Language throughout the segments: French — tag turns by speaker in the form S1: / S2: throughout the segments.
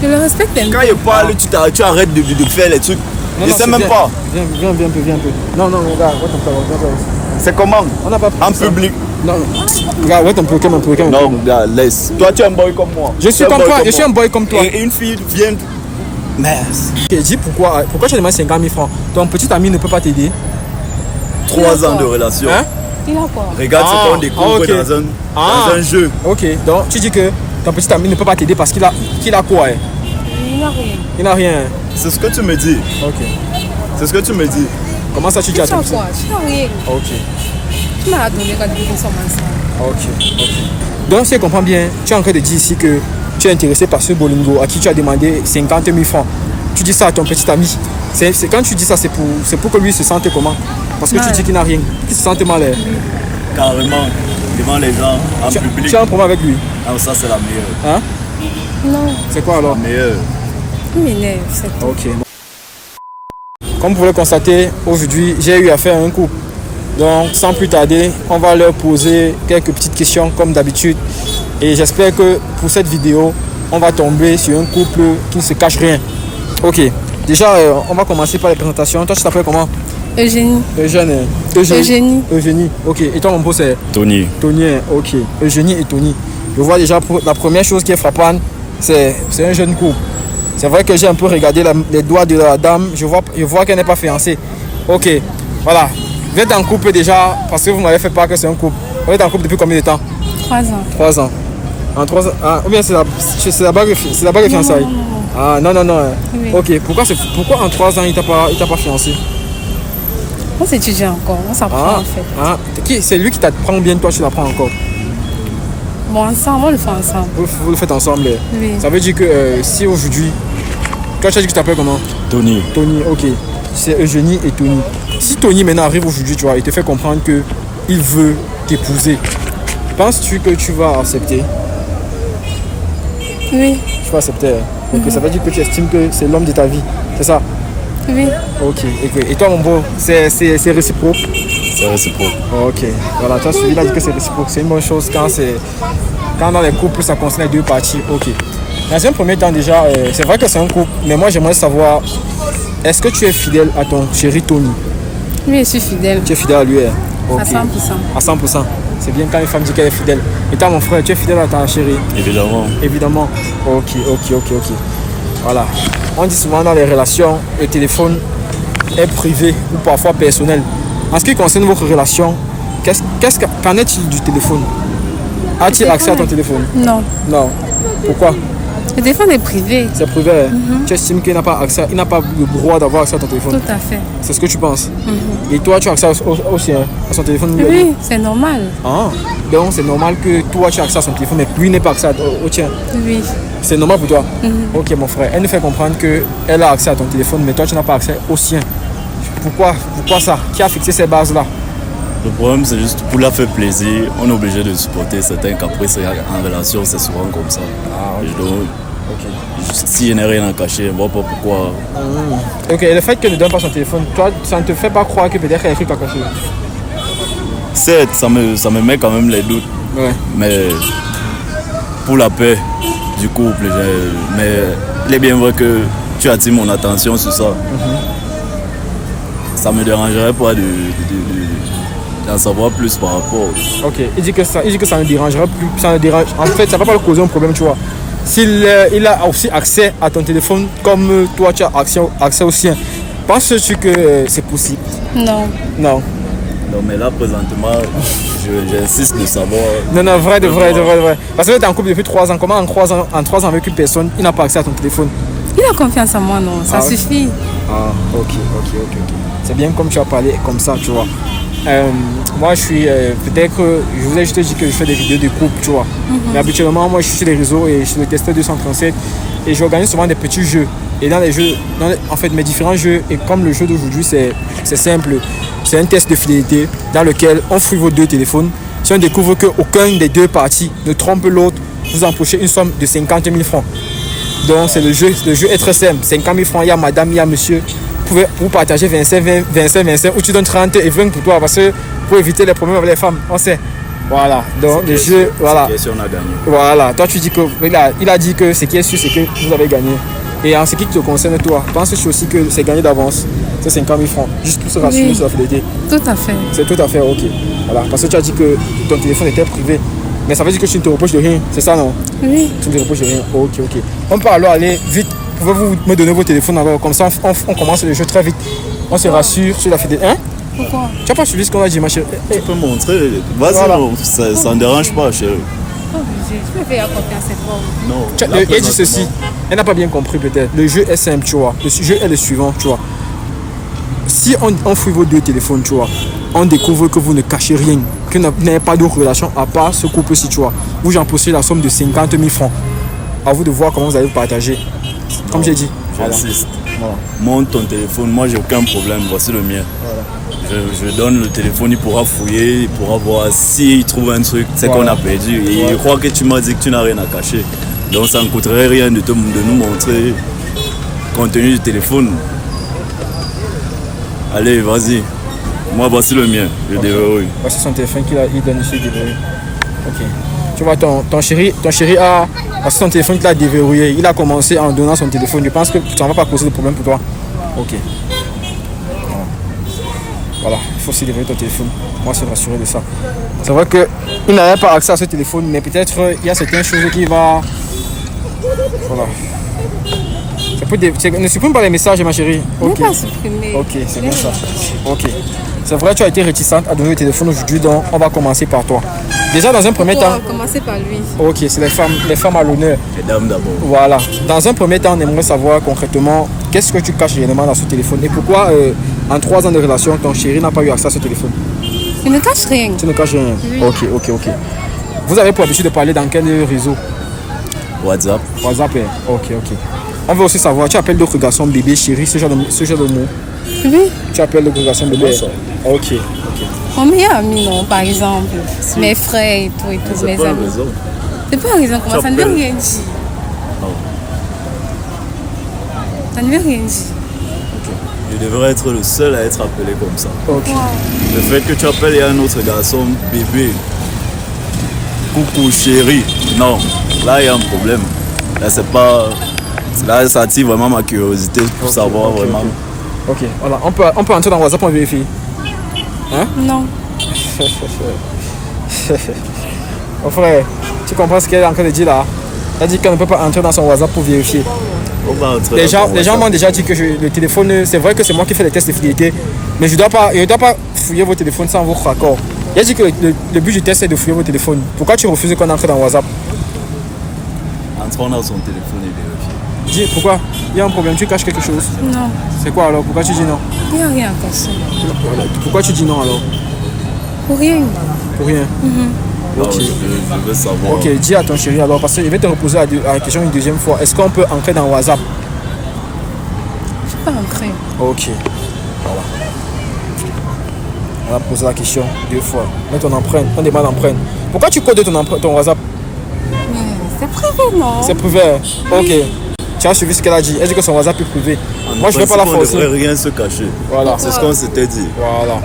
S1: Je le respecte un peu.
S2: Quand il parle, tu arrêtes de faire les trucs.
S3: Non,
S2: Je sais même
S3: viens,
S2: pas.
S3: Viens un peu. Non, regarde,
S2: C'est comment?
S3: on n'a pas
S2: En public.
S3: Non, regarde, calme un peu.
S2: Non, regarde, laisse. Toi, tu es un boy comme moi.
S3: Je suis comme toi, je suis un boy comme toi.
S2: Et une fille vient. Merde.
S3: Ok, dis pourquoi tu demandes 50 000 francs? Ton petit ami ne peut pas t'aider?
S2: 3 ans de relation.
S3: Hein?
S1: Il a quoi?
S2: Regarde ce qu'on découvre
S3: ok.
S2: dans un jeu.
S3: Ok, donc tu dis que ton petit ami ne peut pas t'aider parce qu'il a quoi?
S1: Il n'a rien.
S3: Il n'a rien.
S2: C'est ce que tu me dis.
S3: Ok.
S2: C'est ce que tu me dis.
S3: Comment ça tu dis à
S1: Tu
S3: ton
S1: as
S3: petit?
S1: quoi? Tu n'as rien.
S3: Ok.
S1: Tu m'as donné quand nous sommes ensemble.
S3: Ok. Donc si je comprends bien, tu es en train de dire ici que tu es intéressé par ce Bolingo à qui tu as demandé 50 000 francs. Tu dis ça à ton petit ami. C'est quand tu dis ça, c'est pour que lui se sente comment? Parce que
S1: mal.
S3: tu dis qu'il n'a rien. Qu'il se sente mal.
S2: Carrément. Devant les gens, en public.
S3: Tu as un problème avec lui?
S2: Ah, ça, c'est la meilleure.
S3: Hein?
S1: Non,
S3: C'est quoi alors?
S2: La meilleure.
S1: il m'énerve. C'est tout.
S3: Ok. Comme vous pouvez le constater, aujourd'hui, j'ai eu affaire à un couple. Donc, sans plus tarder, on va leur poser quelques petites questions comme d'habitude. Et j'espère que pour cette vidéo, on va tomber sur un couple qui ne se cache rien. Ok. Déjà, on va commencer par les présentations. Toi, tu t'appelles comment?
S1: Eugénie.
S3: Eugénie. Ok. Et toi, mon beau, c'est
S2: Tony.
S3: Tony. Ok. Eugénie et Tony. Je vois déjà, la première chose qui est frappante, c'est un jeune couple. C'est vrai que j'ai un peu regardé les doigts de la dame. Je vois qu'elle n'est pas fiancée. Ok. Voilà. Vous êtes en couple déjà, parce que vous m'avez fait part que c'est un couple. Vous êtes en couple depuis combien de temps?
S1: 3 ans.
S3: 3 ans. En 3 ans. Ah, ou bien c'est la bague de fiançailles?
S1: Non.
S3: Ah, non.
S1: Oui.
S3: Ok. Pourquoi en 3 ans il t'a pas fiancé?
S1: On s'étudie encore, on s'apprend en fait.
S3: Ah, c'est lui qui t'apprend bien, toi tu l'apprends encore.
S1: Bon, ensemble, on le fait ensemble.
S3: Vous le faites ensemble.
S1: Oui.
S3: Ça veut dire que si aujourd'hui, toi tu as dit que tu t'appelles comment?
S2: Tony.
S3: Tony, ok. C'est Eugénie et Tony. Si Tony maintenant arrive aujourd'hui, tu vois, il te fait comprendre que il veut t'épouser, penses-tu que tu vas accepter?
S1: Oui.
S3: Tu vas accepter. Ok, ça veut dire que tu estimes que c'est l'homme de ta vie, c'est ça?
S1: Oui.
S3: Ok. Et toi mon beau, c'est réciproque?
S2: C'est réciproque.
S3: Ok. Voilà, tu as suivi, il a dit que c'est réciproque. C'est une bonne chose quand dans les couples ça concerne les deux parties. Ok. Dans un premier temps déjà, c'est vrai que c'est un couple, mais moi j'aimerais savoir, est-ce que tu es fidèle à ton chéri Tony?
S1: Oui, je suis fidèle.
S3: Tu es fidèle à lui? Ok.
S1: À 100%.
S3: À 100%. C'est bien quand une femme dit qu'elle est fidèle. Et toi mon frère, tu es fidèle à ta chérie?
S2: Évidemment.
S3: Évidemment. Ok. Voilà. On dit souvent dans les relations, le téléphone est privé ou parfois personnel. En ce qui concerne votre relation, qu'en est-il du téléphone? As-tu accès à ton téléphone?
S1: Non.
S3: Non. Pourquoi?
S1: Le téléphone est privé.
S3: C'est privé. Tu estimes qu'il n'a pas accès, il n'a pas le droit d'avoir accès à ton téléphone?
S1: Tout à fait.
S3: C'est ce que tu penses? Et toi, tu as accès aussi à son téléphone?
S1: Oui, c'est normal.
S3: Ah, donc c'est normal que toi tu as accès à son téléphone mais lui n'est pas accès au tien.
S1: Oui.
S3: C'est normal pour toi? Ok mon frère, elle nous fait comprendre qu'elle a accès à ton téléphone mais toi tu n'as pas accès au sien. Pourquoi ça? Qui a fixé ces bases là?
S2: Le problème, c'est juste pour la faire plaisir, on est obligé de supporter certains caprices en relation, c'est souvent comme ça.
S3: Ah,
S2: Et donc, si je n'ai rien à cacher, je ne vois pas pourquoi.
S3: Ok, et le fait qu'elle ne donne pas son téléphone, toi ça ne te fait pas croire que peut-être qu'elle a des trucs à cacher?
S2: Certes, ça me met quand même les doutes,
S3: Ouais.
S2: mais pour la paix du couple, mais il est bien vrai que tu attires mon attention sur ça. Ça me dérangerait pas d'en savoir plus par rapport.
S3: Ok, il dit que ça ne dérangerait plus, en fait ça ne va pas le causer un problème, tu vois. S'il il a aussi accès à ton téléphone comme toi tu as accès au sien, penses-tu que c'est possible?
S1: Non.
S3: Non.
S2: Non, mais là, présentement, j'insiste de savoir.
S3: Non, vrai. Parce que tu es en couple depuis 3 ans. Comment en 3 ans avec une personne, il n'a pas accès à ton téléphone?
S1: Il a confiance en moi, non. Ça suffit.
S3: Ah, ok. C'est bien comme tu as parlé comme ça, tu vois. Moi, je suis. Peut-être que je vous ai juste dit que je fais des vidéos de couple, tu vois. Mais habituellement, moi, je suis sur les réseaux et je suis le testeur 237. Et j'organise souvent des petits jeux. Et dans les jeux, en fait, mes différents jeux, et comme le jeu d'aujourd'hui, c'est simple. C'est un test de fidélité dans lequel on fouille vos 2 téléphones. Si on découvre qu'aucun des 2 parties ne trompe l'autre, vous emprochez une somme de 50 000 francs. Donc, c'est le jeu est très simple. 50 000 francs, il y a madame, il y a monsieur. Vous partagez 25, ou tu donnes 30 et 20 pour toi parce que pour éviter les problèmes avec les femmes, on sait. Voilà, donc le jeu, voilà.
S2: Si on a gagné.
S3: Voilà, toi tu dis que il a dit que ce qui est sûr c'est que vous avez gagné. Et en ce qui te concerne toi, penses-tu aussi que c'est gagné d'avance, c'est 50 000 francs, juste pour se rassurer sur la fidélité?
S1: Tout à fait.
S3: C'est tout à fait ok. Voilà, parce que tu as dit que ton téléphone était privé. Mais ça veut dire que tu ne te reproches de rien, c'est ça non?
S1: Oui.
S3: Tu ne te reproches de rien, ok, ok. On peut alors aller vite, pouvez-vous me donner vos téléphones alors, comme ça on commence le jeu très vite. On se rassure sur la fidélité. Hein?
S1: Pourquoi?
S3: Tu n'as pas suivi ce qu'on a dit ma chérie?
S2: Tu peux montrer. Vas-y,
S3: Voilà.
S2: non, ça ne dérange pas, chérie.
S1: Pas obligé. Je me fais confiance cette fois.
S2: Non.
S3: Elle dit ceci, elle n'a pas bien compris peut-être. Le jeu est simple, tu vois. Le jeu est le suivant, tu vois. Si on fouille vos deux téléphones, tu vois, on découvre que vous ne cachez rien, que vous n'avez pas d'autre relation à part ce couple-ci, tu vois. Vous en possédez la somme de 50 000 francs. À vous de voir comment vous allez vous partager. Comme j'ai dit.
S2: J'insiste.
S3: Voilà.
S2: Monte ton téléphone, moi j'ai aucun problème, voici le mien.
S3: Voilà.
S2: Je donne le téléphone, il pourra fouiller, il pourra voir s'il trouve un truc, c'est
S3: Voilà.
S2: qu'on a perdu. Et
S3: Voilà.
S2: je crois que tu m'as dit que tu n'as rien à cacher. Donc ça ne coûterait rien de nous montrer le contenu du téléphone. Allez, vas-y. Moi voici le mien, je déverrouille.
S3: Voici son téléphone il donne ici déverrouillé. Ok. Tu vois, ton chéri a son téléphone qu'il a déverrouillé. Il a commencé en donnant son téléphone. Je pense que ça ne va pas causer de problème pour toi. Ok. Voilà, il faut aussi déverrouiller ton téléphone. Moi, je suis rassuré de ça. C'est vrai qu'il n'avait pas accès à ce téléphone, mais peut-être il y a certaines choses qui va. Voilà. Ne supprime pas les messages, ma chérie.
S1: Je ne
S3: Ok.
S1: vais pas supprimer.
S3: Ok, c'est bien ça. Ok. C'est vrai, tu as été réticente à donner le téléphone aujourd'hui, donc on va commencer par toi. Déjà, dans un premier temps.
S1: Commencer par lui.
S3: Ok, c'est les femmes à l'honneur.
S2: Les dames d'abord.
S3: Voilà. Dans un premier temps, on aimerait savoir concrètement qu'est-ce que tu caches réellement dans ce téléphone et pourquoi, en 3 ans de relation, ton chéri n'a pas eu accès à ce téléphone.
S1: Je ne cache rien.
S3: Tu ne caches rien.
S1: Oui.
S3: Ok. Vous avez pour habitude de parler dans quel réseau?
S2: WhatsApp.
S3: WhatsApp. Ok. On veut aussi savoir, tu appelles d'autres garçons bébé, chéri, ce genre de mots.
S1: Oui.
S3: Tu appelles d'autres garçons bébé.
S2: ça.
S3: Ok.
S1: Mon meilleur ami, non, par exemple.
S2: Si.
S1: Mes frères et tout,
S2: C'est
S1: mes
S2: pas
S1: amis.
S2: raison.
S1: C'est pas raison, comment ça ne veut
S2: appelles.
S1: rien dire.
S2: Oh.
S1: Ça ne veut rien dire.
S2: Je devrais être le seul à être appelé comme ça.
S3: Ok.
S2: Le fait que tu appelles un autre garçon bébé, coucou chéri, non, là il y a un problème. Là c'est pas. Là ça attire vraiment ma curiosité pour savoir vraiment.
S3: Ok, voilà. On peut entrer dans WhatsApp pour vérifier.
S1: Non.
S3: Mon frère, tu comprends ce qu'elle est en train de dire là? Elle dit qu'elle ne peut pas entrer dans son WhatsApp pour vérifier.
S2: On va entrer
S3: Les
S2: dans
S3: gens
S2: ton WhatsApp.
S3: m'ont déjà dit que le téléphone, c'est vrai que c'est moi qui fais les tests de fidélité, mais je ne dois pas fouiller vos téléphones sans votre accord. Il a dit que le but du test c'est de fouiller vos téléphones. Pourquoi tu refuses qu'on entre dans WhatsApp?
S2: Entrons dans son téléphone et vérifier.
S3: Dis pourquoi? Il y a un problème, tu caches quelque chose.
S1: Non.
S3: C'est quoi alors? Pourquoi tu dis non?
S1: Il n'y a rien à cacher.
S3: Pourquoi tu dis non alors?
S1: Pour rien.
S3: Pour rien.
S2: Non, je veux savoir.
S3: Ok, dis à ton chéri alors, parce que je vais te reposer la question une deuxième fois. Est-ce qu'on peut entrer dans WhatsApp?
S1: Je ne peux pas entrer.
S3: Ok. Voilà. On va poser la question 2 fois. Mets ton empreinte, on demande l'empreinte. Pourquoi tu codes ton WhatsApp?
S1: Mais c'est privé, non?
S3: C'est privé. Ok. Tu as suivi ce qu'elle a dit. Elle dit que son WhatsApp est privé. Moi, je ne vais pas la
S2: On ne
S3: forcer.
S2: devrait rien se cacher.
S3: Voilà.
S2: C'est ce qu'on s'était dit.
S3: Voilà.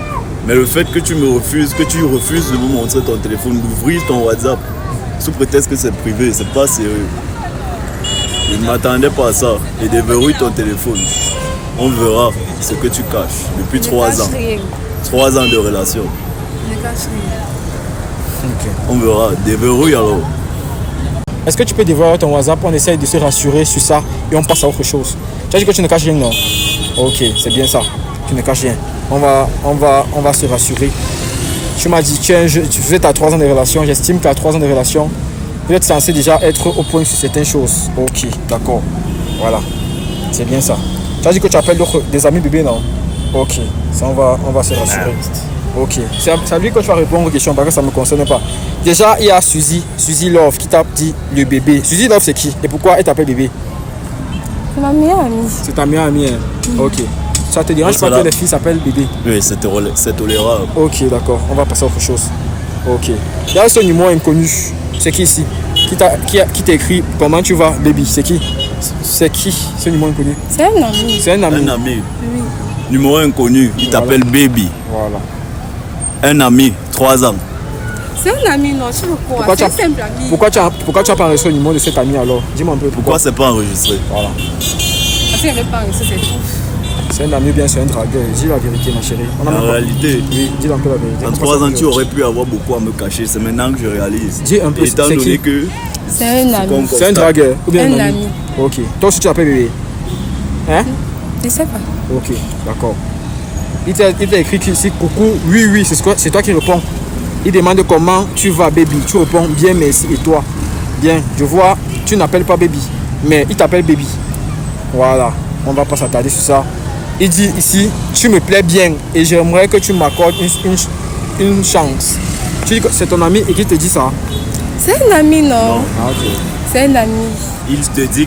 S2: Mais le fait que tu refuses de me montrer ton téléphone, d'ouvrir ton WhatsApp, sous prétexte que c'est privé, c'est pas sérieux. Je ne m'attendais pas à ça. Et déverrouille ton téléphone. On verra ce que tu caches depuis 3 ans. 3 ans de relation.
S1: Je ne cache rien.
S3: Ok.
S2: On verra. Déverrouille alors.
S3: Est-ce que tu peux dévoiler ton WhatsApp? On essaye de se rassurer sur ça et on passe à autre chose. Tu as dit que tu ne caches rien, non? Ok, c'est bien ça. Tu ne caches rien. On va se rassurer. Tu m'as dit, vous êtes à 3 ans de relation. J'estime qu'à 3 ans de relation, vous êtes censé déjà être au point sur certaines choses. Ok, d'accord. Voilà. C'est bien ça. Tu as dit que tu appelles des amis bébés, non? Ok, ça on va se rassurer. Ok, c'est à lui que tu vas répondre aux questions parce que ça ne me concerne pas. Déjà, il y a Suzy Love qui t'a dit le bébé. Suzy Love, c'est qui? Et pourquoi elle t'appelle bébé?
S1: C'est ma meilleure amie.
S3: C'est ta meilleure amie, hein? Ok. Ça te dérange
S2: Oh,
S3: pas
S2: ça
S3: que
S2: là.
S3: les filles s'appellent bébé?
S2: Oui, c'est tolérable.
S3: Ok, d'accord. On va passer à autre chose. Ok. Il y a ce numéro inconnu. C'est qui ici? Qui t'a écrit comment tu vas, baby? C'est qui? C'est qui ce numéro inconnu?
S1: C'est un ami.
S3: C'est un ami.
S2: Un ami,
S1: Oui.
S2: numéro inconnu, il
S3: Voilà.
S2: t'appelle baby.
S3: Voilà.
S2: Un ami, 3 ans.
S1: C'est un ami, non, tu veux quoi?
S3: Pourquoi
S1: C'est un
S3: tu as-
S1: simple ami.
S3: Pourquoi tu as pas enregistré le numéro de cet ami alors? Dis-moi un peu
S2: Pourquoi
S3: pourquoi.
S2: c'est pas enregistré?
S3: Voilà.
S1: Parce qu'il n'y avait pas réussi, c'est tout.
S3: C'est un ami ou bien c'est un dragueur. Dis la vérité, ma chérie. On a
S2: En
S3: même pas-
S2: réalité,
S3: Oui, dis donc la vérité.
S2: en 3 ans, tu aurais pu avoir beaucoup à me cacher. C'est maintenant que je réalise.
S3: Dis un peu,
S2: Étant
S3: c'est
S2: donné
S3: qui?
S2: que
S1: C'est un ami.
S2: qu'on
S3: C'est un
S2: constate-
S3: dragueur ou bien un,
S1: Un
S3: ami?
S1: ami.
S3: Ok. Toi aussi tu l'appelles bébé? Hein?
S1: Je sais pas.
S3: Ok, d'accord. Il t'a écrit ici, coucou, oui, oui, c'est toi qui réponds. Il demande comment tu vas, baby. Tu réponds bien, merci. Et toi? Bien, je vois, tu n'appelles pas baby, mais il t'appelle baby. Voilà, on va pas s'attarder sur ça. Il dit ici, tu me plais bien et j'aimerais que tu m'accordes une chance. Tu dis que c'est ton ami et qui te dit ça?
S1: C'est un ami, non.
S2: Non.
S3: Ah, ok.
S1: C'est un ami.
S2: il te dit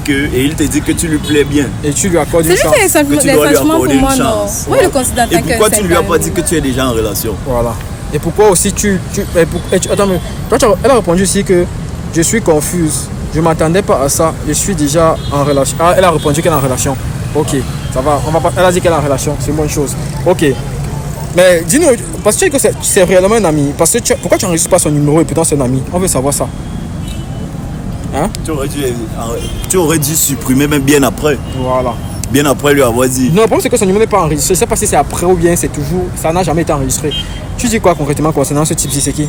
S2: que tu lui plais bien.
S3: Et tu lui accordes
S1: C'est
S3: une
S1: lui
S3: chance.
S1: qui a les
S2: Que tu dois lui
S1: sentiments pour
S2: accorder une
S1: moi, non.
S2: chance.
S1: Moi, je le considère
S2: Et
S1: tant
S2: pourquoi
S1: qu'un
S2: tu ne lui as
S1: simple
S2: pas
S1: ami.
S2: dit que tu es déjà en relation?
S3: Voilà. Et pourquoi aussi attends, mais elle a répondu ici que je suis confuse. Je m'attendais pas à ça. Je suis déjà en relation. Ah, elle a répondu qu'elle est en relation. Ok, ça va. On va pas. Elle a dit qu'elle est en relation. C'est une bonne chose. Ok. Mais dis-nous, parce que tu dis que c'est réellement un ami. Parce que pourquoi tu n'enregistres pas son numéro et pourtant c'est un ami? On veut savoir ça. Hein?
S2: Tu aurais dû supprimer même bien après.
S3: Voilà.
S2: Bien après lui avoir dit.
S3: Non, le problème c'est que son numéro n'est pas enregistré. Je sais pas si c'est après ou bien c'est toujours. Ça n'a jamais été enregistré. Tu dis quoi concrètement concernant ce type-ci? C'est qui?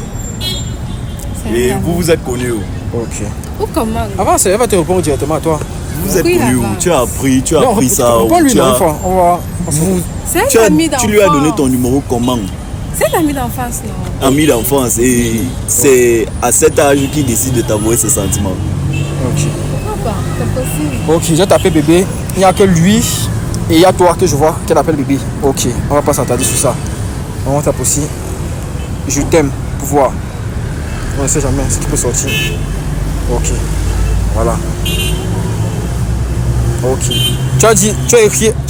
S1: C'est
S2: Et
S1: un ami.
S2: vous vous êtes connus où?
S3: Ok.
S1: Ou comment?
S3: Avant, elle va te répondre directement à toi.
S2: Vous vous êtes
S1: Oui,
S2: connus où?
S1: là-bas.
S2: Tu as appris ça
S3: Pas
S2: où?
S3: lui,
S2: Tu
S3: non,
S2: as-
S3: une fois. On va.
S1: C'est
S2: tu
S1: un
S2: as-
S1: ami d'enfance.
S2: tu lui as donné ton numéro comment?
S1: C'est un ami d'enfance, non.
S2: Ami d'enfance. Et c'est à cet âge qu'il décide de t'avouer ses sentiments.
S3: Ok.
S1: Pourquoi pas? C'est possible.
S3: Ok, j'ai tapé bébé. Il n'y a que lui et il y a toi que je vois qu'elle appelle bébé. Ok, on va pas s'attarder sur ça. On va taper aussi. Je t'aime, pouvoir. On ne sait jamais ce qui peut sortir. Ok, voilà. Ok. Tu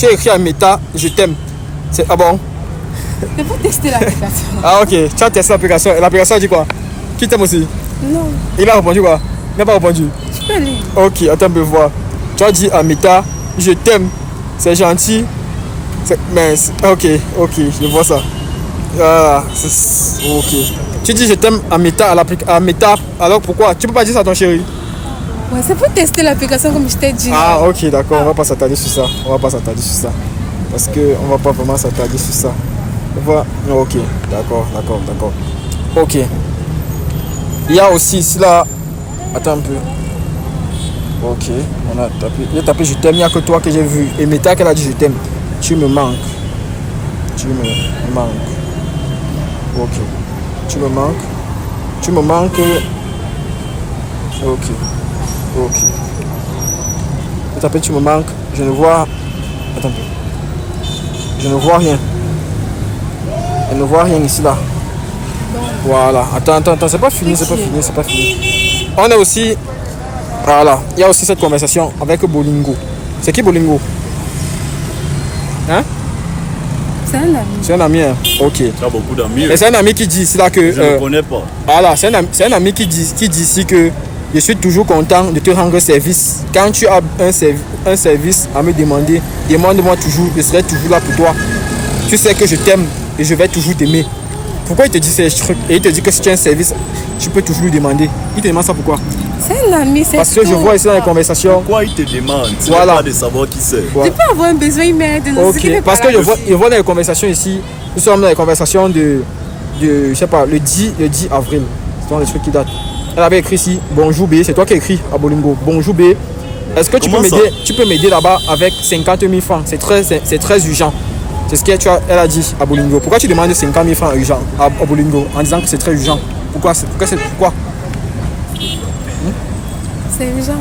S3: as écrit à Meta, je t'aime. Ah bon?
S1: C'est pour tester l'application.
S3: Ah ok, tu as testé l'application. Et l'application a dit quoi? Qui t'aime aussi?
S1: Non,
S3: Il a répondu quoi? Il n'a pas répondu.
S1: tu peux lire.
S3: Ok, attends, me voir. Tu as dit à Meta, je t'aime. C'est gentil. Ok, je vois ça. Ok. Tu dis je t'aime à Meta, à Meta. Alors pourquoi? Tu peux pas dire ça à ton chéri?
S1: Ouais, c'est pour tester l'application comme je t'ai dit.
S3: Ah ok, d'accord, on va pas s'attarder sur ça. On va pas s'attarder sur ça. Parce que on va pas vraiment s'attarder sur ça. On va. Ok, d'accord. Ok. Il y a aussi ici là. Attends un peu. Ok, on a tapé. J'ai tapé je t'aime, il n'y a que toi que j'ai vu. Et Meta qu'elle a dit je t'aime. Tu me manques. Tu me manques. Ok. Tu me manques. Tu me manques. Ok. J'ai tapé tu me manques. Je ne vois. Attends un peu. Je ne vois rien. Je ne vois rien ici là. Voilà. Attends. C'est pas fini. On a aussi. Voilà. Il y a aussi cette conversation avec Bolingo. C'est qui Bolingo? Hein?
S1: C'est un ami.
S3: C'est un ami. Hein? Ok.
S2: Tu as beaucoup d'amis.
S3: Et c'est un ami qui dit ici là que.
S2: Je ne connais pas.
S3: Voilà, c'est un ami qui dit ici que je suis toujours content de te rendre service. Quand tu as un service à me demander, demande-moi toujours, je serai toujours là pour toi. Tu sais que je t'aime et je vais toujours t'aimer. Pourquoi il te dit ces trucs? Et il te dit que si tu as un service, tu peux toujours lui demander. Il te demande ça pourquoi?
S1: C'est un ami, c'est
S3: Parce que je
S1: tout.
S3: vois ici dans les conversations.
S2: Pourquoi il te demande? Tu
S3: Voilà.
S2: n'as pas de savoir qui c'est.
S3: Ouais.
S1: Tu peux avoir un besoin, il m'aide.
S3: Ok, parce que je vois dans les conversations ici, nous sommes dans les conversations de je sais pas, le 10 avril. C'est dans les trucs qui datent. Elle avait écrit ici, bonjour B, c'est toi qui as écrit à Bolingo. Bonjour B, est-ce que tu peux
S2: Comment ça?
S3: m'aider? Tu peux m'aider là-bas avec 50 000 francs. C'est très urgent. C'est ce qu'elle a dit à Bolingo. Pourquoi tu demandes 50 000 francs urgent à Bolingo en disant que c'est très urgent? Pourquoi?
S1: C'est urgent.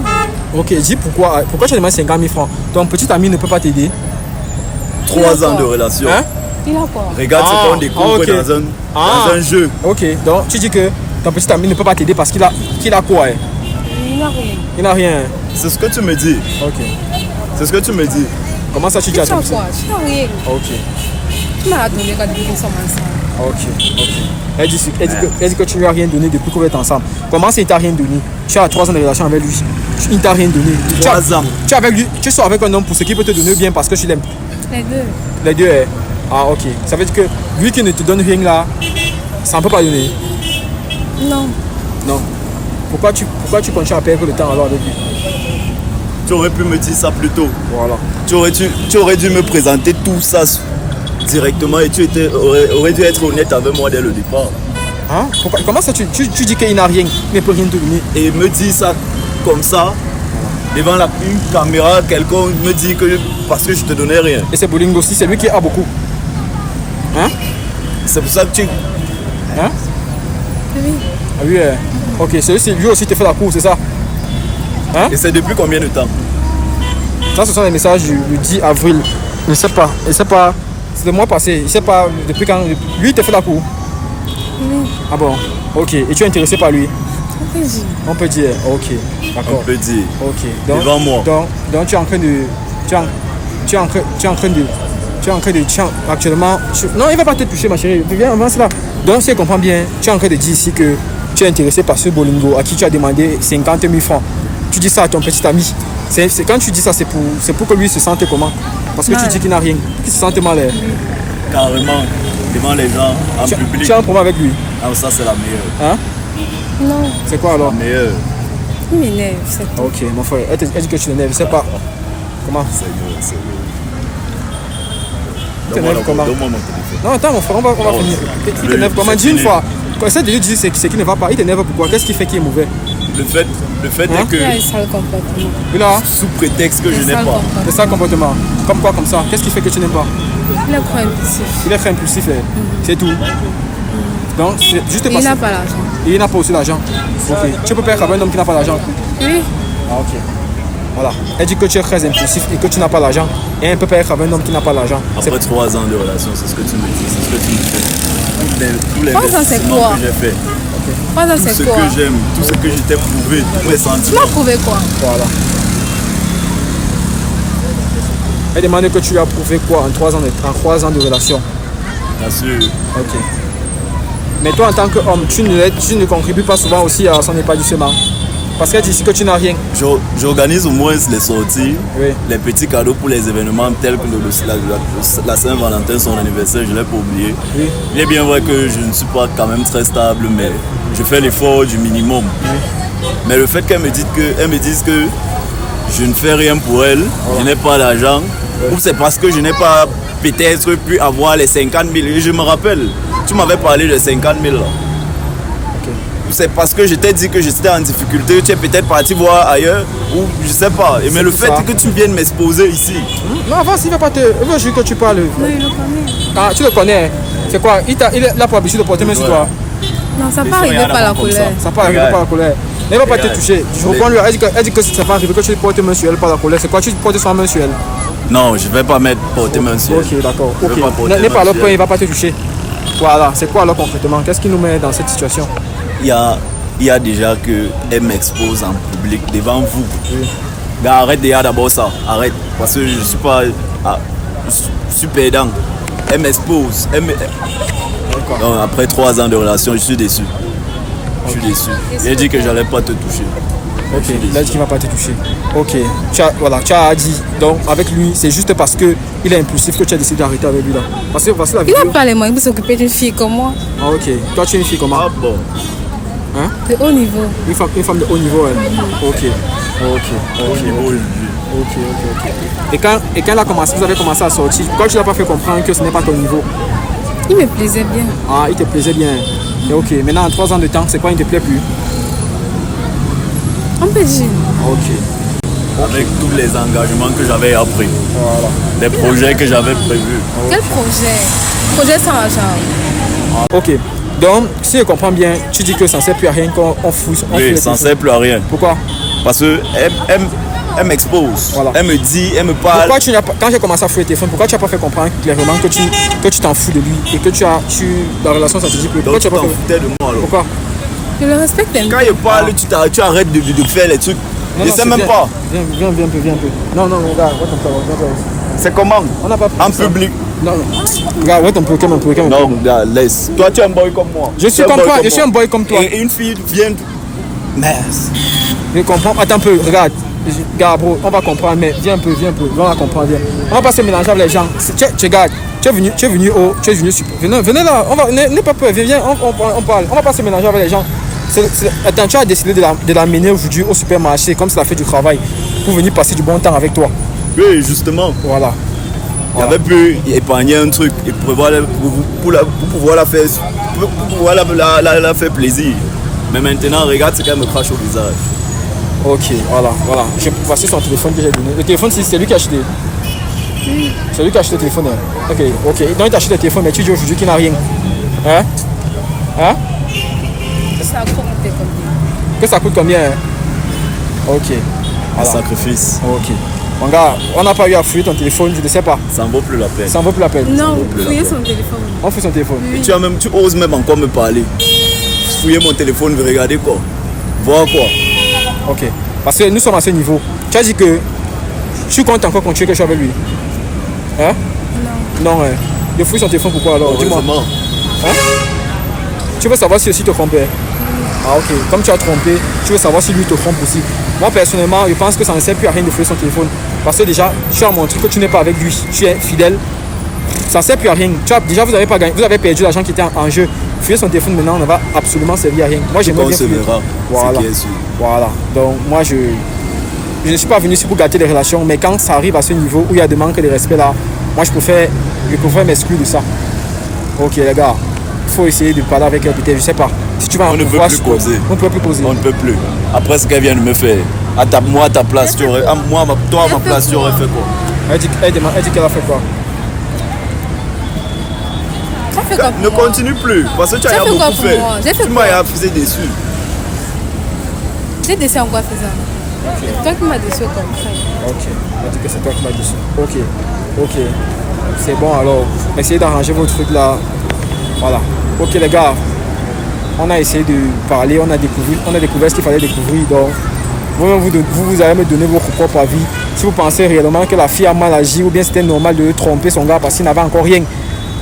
S3: Ok, dis pourquoi. Pourquoi tu demandes 50 000 francs? Ton petit ami ne peut pas t'aider.
S2: 3 ans de relation.
S3: Hein?
S1: Il a quoi?
S2: Regarde ce qu'on découvre
S3: ok.
S2: dans un jeu.
S3: Ok, donc tu dis que ton petit ami ne peut pas t'aider parce qu'il a quoi? Hein?
S1: Il n'a rien.
S3: Il n'a rien.
S2: C'est ce que tu me dis.
S3: Ok.
S2: C'est ce que tu me dis.
S3: Comment ça tu dis
S1: Tu
S3: à
S1: as
S3: ton petit?
S1: quoi? Tu n'as rien.
S3: Ok.
S1: Tu m'as donné quand nous sommes ensemble.
S3: Ok. Elle dit que tu lui as rien donné depuis que vous êtes ensemble. Comment ça il t'a rien donné? Tu as 3 ans de relation avec lui. Il t'a rien donné.
S2: 3 ans.
S3: Tu es avec lui, tu sors avec un homme pour ce qu'il peut te donner bien parce que tu l'aimes.
S1: Les deux.
S3: Les deux est. Ah ok. Ça veut dire que lui qui ne te donne rien là, ça ne peut pas donner.
S1: Non.
S3: Non. Pourquoi tu continues à perdre le temps alors avec lui?
S2: Tu aurais pu me dire ça plus tôt.
S3: Voilà.
S2: Tu aurais dû me présenter tout ça directement et aurais dû être honnête avec moi dès le départ.
S3: Hein? Comment ça tu dis qu'il n'a rien, il ne peut rien te donner?
S2: Et me dire ça comme ça, devant une caméra, quelqu'un me dit que parce que je te donnais rien.
S3: Et c'est Bolingo aussi, c'est lui qui a beaucoup. Hein?
S2: C'est pour ça que tu...
S3: Hein?
S1: Oui.
S3: Ah oui, ok, c'est lui aussi te fait la cour, c'est ça? Hein?
S2: Et c'est depuis combien de temps?
S3: Ça, ce sont les messages du 10 avril. Il ne sait pas. C'est le mois passé. Il ne sait pas depuis quand. Lui, il te fait la cour.
S1: Oui.
S3: Ah bon? Ok. Et tu es intéressé par lui?
S1: On peut dire.
S3: On peut dire. Ok. D'accord.
S2: On peut dire.
S3: Ok.
S2: Devant moi.
S3: Donc tu es en train de. Tu es en train de. Actuellement. Non, il ne va pas te toucher, ma chérie. Viens, avance là. Donc, si je comprends bien, tu es en train de dire ici que tu es intéressé par ce Bolingo à qui tu as demandé 50 000 francs. Tu dis ça à ton petit ami. Quand tu dis ça, c'est pour que lui se sente comment? Parce que tu dis qu'il n'a rien, qu'il se sente mal.
S2: Carrément, devant les gens, en public.
S3: Tu as un problème avec lui?
S2: Ah, ça c'est la meilleure.
S3: Hein?
S1: Non.
S3: C'est quoi alors?
S2: La meilleure.
S1: Il m'énerve, c'est tout.
S3: Ok, mon frère, elle dit que tu l'énerves, je sais pas. Comment?
S2: C'est mieux.
S3: Il t'énerve comment?
S2: Donne-moi mon téléphone.
S3: Non, attends, mon frère, on va finir. Il t'énerve comment? Dis une fois. Essaie de lui dire ce qui ne va pas. Il t'énerve pourquoi? Qu'est-ce qui fait qu'il est mauvais?
S2: Le fait
S3: Hein?
S2: est que,
S1: Il a un sale comportement.
S3: Il a
S2: sous prétexte que je n'ai pas,
S3: un sale comportement. Comme quoi, comme ça? Qu'est-ce qui fait que tu n'aimes pas?
S1: Il est trop impulsif.
S3: Il est très impulsif, c'est tout. Donc, c'est juste
S1: Et
S3: parce
S1: il n'a pas l'argent.
S3: Et il n'a pas aussi l'argent. Ok. Tu peux perdre avec un homme qui n'a pas l'argent.
S1: Oui.
S3: Ah, ok. Voilà. Elle dit que tu es très impulsif et que tu n'as pas l'argent. Et elle peut perdre avec un homme qui n'a pas l'argent.
S2: après 3 ans de relation, c'est ce que tu me dis, c'est ce que tu me fais. Tous les
S1: 3 ans, c'est
S2: investissements
S1: quoi?
S2: que j'ai fait,
S1: 3 ans,
S2: tout ce
S1: c'est quoi?
S2: que j'aime, tout ce que je t'ai prouvé, tous mes
S1: Tu
S2: sentiments.
S1: m'as prouvé quoi?
S3: Voilà. Elle demande que tu lui as prouvé quoi en 3 ans de relation.
S2: Bien sûr.
S3: Ok. Mais toi, en tant qu'homme, tu ne contribues pas souvent aussi à son épanouissement. Parce qu'elle dit ici que tu n'as rien.
S2: J'organise au moins les sorties,
S3: Oui.
S2: les petits cadeaux pour les événements tels que la Saint-Valentin, son anniversaire, je ne l'ai pas oublié.
S3: Oui.
S2: Il est bien vrai que je ne suis pas quand même très stable, mais je fais l'effort du minimum. Mais le fait qu'elle me dise que je ne fais rien pour elle, je n'ai pas d'argent, ou c'est parce que je n'ai pas peut-être pu avoir les 50 000. Et je me rappelle, tu m'avais parlé de 50 000 là. C'est parce que je t'ai dit que j'étais en difficulté, tu es peut-être parti voir ailleurs, ou je sais pas. Mais le fait que tu viennes m'exposer ici.
S3: Non, avance, il va pas te. Il veut juste que tu parles.
S1: Non, il le connaît.
S3: Ah, tu le connais. C'est quoi? Il a pour habitude de porter main sur toi.
S1: Non, ça
S2: Des
S1: pas
S2: fois,
S1: arriver
S2: il y en a
S1: par la
S2: comme
S1: colère.
S3: Ça peut arriver par la colère. Mais il va pas te
S2: Regarde.
S3: toucher. Je reprends lui. Elle dit que ça va arriver que tu portes main sur elle par la colère. C'est quoi? Tu portes son main sur elle.
S2: Non, je ne vais pas mettre porter main sur elle.
S3: Ok, d'accord.
S2: Je vais pas
S3: Ok.
S2: porter
S3: N'est
S2: main
S3: pas le
S2: sur
S3: point,
S2: elle.
S3: il va pas te toucher. Voilà. C'est quoi alors concrètement? Qu'est-ce qui nous met dans cette situation?
S2: Il y a déjà qu'elle m'expose en public devant vous.
S3: Oui.
S2: Gars, arrête déjà d'abord ça, arrête. Parce que je ne suis pas super dingue. Elle m'expose.
S3: D'accord.
S2: Donc, après 3 ans de relation, je suis déçu. Je suis déçu. J'ai dit que je n'allais pas te toucher.
S3: Ok, il a dit qu'il ne va pas te toucher. Ok, tu as dit. Donc avec lui, c'est juste parce qu'il est impulsif que tu as décidé d'arrêter avec lui là. Parce que voici la
S1: Il
S3: vidéo.
S1: n'a pas les moyens de s'occuper d'une fille comme moi.
S3: Ah ok, toi tu es une fille comment?
S2: Ah bon.
S1: De haut niveau.
S3: Une femme de haut niveau elle. Ok. Et quand vous avez commencé à sortir, pourquoi tu n'as pas fait comprendre que ce n'est pas ton niveau?
S1: Il me plaisait bien.
S3: Ah, il te plaisait bien. Et ok, maintenant en 3 ans de temps, c'est quoi, il ne te plaît plus?
S1: On peut dire.
S3: Ok.
S2: Avec tous les engagements que j'avais appris,
S3: Voilà.
S2: les projets que j'avais prévus.
S1: Quel projet? Projet sans argent.
S3: Ok. Donc, si je comprends bien, tu dis que ça ne sert plus à rien qu'on fout.
S2: Oui, ça ne sert plus à rien.
S3: Pourquoi?
S2: Parce qu'elle m'expose.
S3: Voilà.
S2: Elle me dit, elle me parle.
S3: Pourquoi tu n'as pas, quand j'ai commencé à fouiller le téléphone, pourquoi tu n'as pas fait comprendre clairement que tu t'en fous de lui et que la relation ça te dit plus? Pourquoi
S2: Donc
S3: tu
S2: tu
S3: n'as pas
S2: t'en
S3: fait?
S2: foutais de moi alors.
S3: Pourquoi?
S1: Je le respecte un
S2: Quand
S1: peu.
S2: il parle, tu arrêtes de faire les trucs.
S3: Non,
S2: Je
S3: non,
S2: sais
S3: c'est
S2: même
S3: bien.
S2: pas.
S3: Viens un peu. Non, regarde, regarde.
S2: C'est comment?
S3: On n'a pas pris
S2: En
S3: ça.
S2: public.
S3: Non. Regarde, calme un peu.
S2: Non, regarde, laisse. Toi, tu es un boy comme moi.
S3: Je suis
S2: Tu es
S3: comme
S2: boy
S3: toi, je suis
S2: moi.
S3: un boy comme toi.
S2: Et une fille vient. Mince.
S3: Je comprends. Attends un peu, regarde. Regarde, bro, on va comprendre, mais viens un peu. On va comprendre, viens. On va pas se mélanger avec les gens. Tu regardes, tu es venu super. Venez là, n'aie pas peur, viens, on parle. On va pas se mélanger avec les gens. Attends, tu as décidé de l'amener aujourd'hui au supermarché, comme ça fait du travail, pour venir passer du bon temps avec toi.
S2: Oui, justement.
S3: Voilà.
S2: Il avait pu épargner un truc et prévoir pour pouvoir la faire, pour pouvoir la faire plaisir. Mais maintenant, regarde ce qu'elle me crache au visage.
S3: Ok, voilà. J'ai passé son téléphone que j'ai donné. Le téléphone, c'est lui qui a acheté.
S1: Oui.
S3: C'est lui qui a acheté le téléphone. Hein. Ok. Donc il t'a acheté le téléphone, mais tu dis aujourd'hui qu'il n'a rien. Hein?
S1: Ça a coûté combien?
S3: Que ça coûte combien? Hein? Ok.
S2: Un
S3: Voilà.
S2: sacrifice.
S3: Ok. Mon gars, on n'a pas eu à fouiller ton téléphone, je ne sais pas.
S2: Ça en vaut plus la peine.
S3: Ça en vaut plus la peine.
S1: Non,
S2: plus
S1: fouillez
S2: la
S1: son téléphone.
S3: On fait son téléphone.
S1: Oui.
S2: Tu oses même encore me parler. Fouiller mon téléphone, regarder quoi? Voir quoi?
S3: Ok. Parce que nous sommes à ce niveau. Tu as dit que tu comptes encore continuer quelque chose avec lui. Hein? Non. Non, je fouille son téléphone, pourquoi alors? Dis-moi.
S2: Heureusement.
S3: Tu veux savoir si aussi te trompait? Ah ok, comme tu as trompé, tu veux savoir si lui te trompe aussi. Moi personnellement, je pense que ça ne sert plus à rien de fouiller son téléphone. Parce que déjà, tu as montré que tu n'es pas avec lui, tu es fidèle. Ça ne sert plus à rien. Déjà, vous n'avez pas gagné, vous avez perdu l'argent qui était en jeu. Fouiller son téléphone maintenant ne va absolument servir à rien. Moi j'aimerais bien fouiller. Voilà. Voilà. Donc moi je ne suis pas venu ici pour gâter les relations, mais quand ça arrive à ce niveau où il y a des manques de respect là, moi je préfère m'exclure de ça. Ok les gars, il faut essayer de parler avec elle peut-être, je sais pas. Si tu vas
S2: On ne peut plus causer.
S3: On ne peut plus causer.
S2: On ne peut plus. Après ce qu'elle vient de me faire, moi à ta place, toi à ma place, tu aurais fait quoi?
S3: Elle dit qu'elle a fait quoi?
S1: Ça fait quoi pour
S2: Ne
S1: moi?
S2: continue plus, parce que tu
S1: Ça
S2: as
S1: fait quoi
S2: beaucoup
S1: pour
S2: fait.
S1: moi? J'ai fait
S2: Tu
S1: quoi?
S2: m'as affusé dessus.
S1: J'ai décidé en quoi faisant? C'est toi qui m'as déçu comme ça.
S3: Ok, elle dit que c'est toi qui m'as dit ça. Ok. C'est bon alors. Essayez d'arranger vos trucs là. Voilà. Ok les gars. On a essayé de parler, on a découvert ce qu'il fallait découvrir. Donc, vous allez me donner votre propre avis. Si vous pensez réellement que la fille a mal agi, ou bien c'était normal de tromper son gars parce qu'il n'avait encore rien.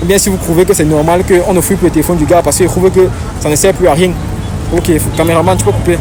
S3: Ou bien si vous trouvez que c'est normal qu'on ne fouille plus le téléphone du gars parce qu'il trouve que ça ne sert plus à rien. Ok, caméraman, tu peux couper.